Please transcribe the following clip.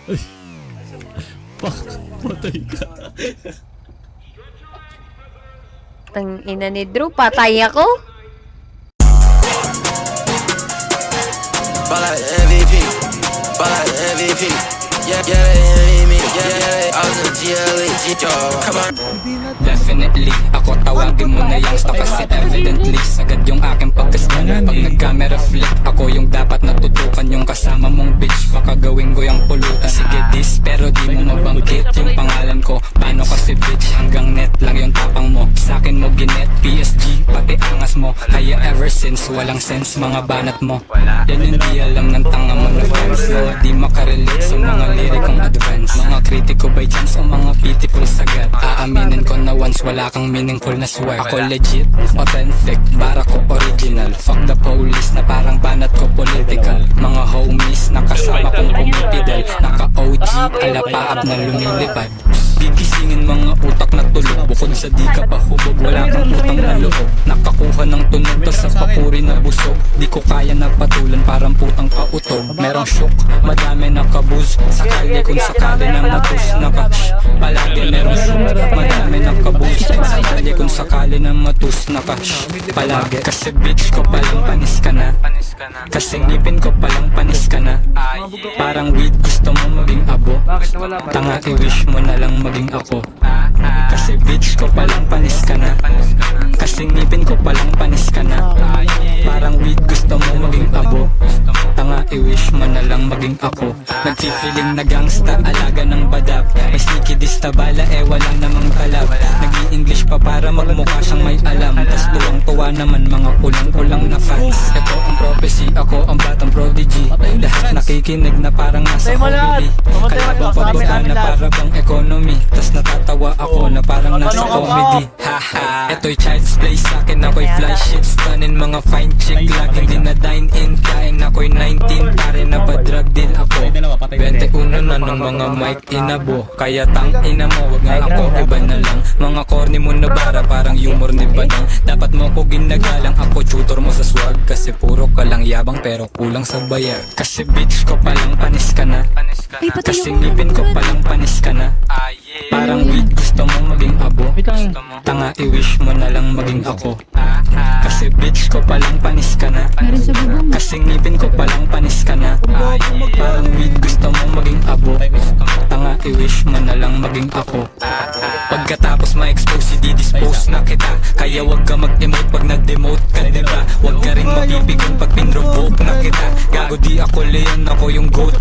Ay. Pak, patay ka. Tang ina ni Drew, patay ako. Ball like MVP, ball like MVP. Yeah, yeah, they envy me. Yeah, I was in GLE, yo, come on. Definitely, ako tawagin mo na youngsta kasi evidently sagad yung aking pagkastan. Pag nag-camera flick, ako yung dapat natutukan. Yung kasama mong bitch, baka gawin ko yung pulutan. Sige dis, pero di mo mabanggit yung pangalan ko. Paano kasi bitch, hanggang net lang yung tapang mo. Sa'kin mo ginet, PSG, pati angas mo. Kaya ever since, walang sense mga banat mo. Yan yung di alam ng tanga mo na fans. Mga di makarelate sa mga lirikong advance. Mga kritiko by chance o mga pitiful sagad. Aaminin ko na once wala kang meaningful na swear. Ako legit, authentic, bara ko original. Fuck the police na parang banat ko political. Mga homies na kasama kong pumipidal. Naka-OG, alapaap na lumilipad. Gigisingin mga utak na tulog. Bukod sa di ka pa hubog, wala kang utang na loob. Nakakuha ng tunog tas sa papuri na busog. Di ko kaya na patulan, parang putang pautog. Merong shook, madami na kabuz. Sakali kung sakali na matus na ka. Palagi merong shook, madami na kabuz. Sakali kung sakali na matus na ka. Palagi, kasi bitch ko palang panis ka na. Kasi ngipin ko palang panis ka na. Parang weed gusto mo maging abo. Tanga i-wish mo na lang maging ako. Kasi bitch ko palang panis ka na. Kasi ngipin ko palang panis ka na. Parang weed gusto mo maging abo. Tanga i-wish mo na lang maging ako. Nagsi-feeling na gangsta, alaga ng badab. May sneaky dista bala wala namang kalab. Nag-i-English pa para magmukha siyang may alam. Tas tuwang-tuwa naman mga kulang-kulang na fans. Ito ang prophecy, ako ang batang prodigy. Lahat nakikinig na parang nasa comedy. Kalabang pabuta na para bang economy. Tas natatawa ako na parang nasa comedy. Haha, ito'y child's play sa'kin. Ako'y fly shit, stunning mga fine chick. Laging din na dine in, kain ako'y 19. Pare na pa drug deal ako. 21 na ng mga mic inabo. Kaya tang ina mo, wag nga ako, iba na lang. Mga corny mo na bara, parang humor ni Badang. Dapat mo ko ginagalang, ako tutor mo sa swag. Kasi puro ka lang yabang pero kulang sa bayar. Kasi bitch ko palang panis ka na. Kasi ngipin ko palang panis ka na. Parang weed gusto mo maging abo. Tanga i-wish mo na lang maging ako. Kasi bitch ko palang panis ka na. Kasi ngipin ko palang panis ka na. Parang weed gusto mo maging abo. Tanga i-wish mo na lang maging ako. Pagkatapos ma-expose, di-dispose na kita. Kaya wag ka mag-emote pag na-demote ka, diba? Wag ka rin mabibigon pag pinrovoke na kita. Gago di ako leon, ako yung goat.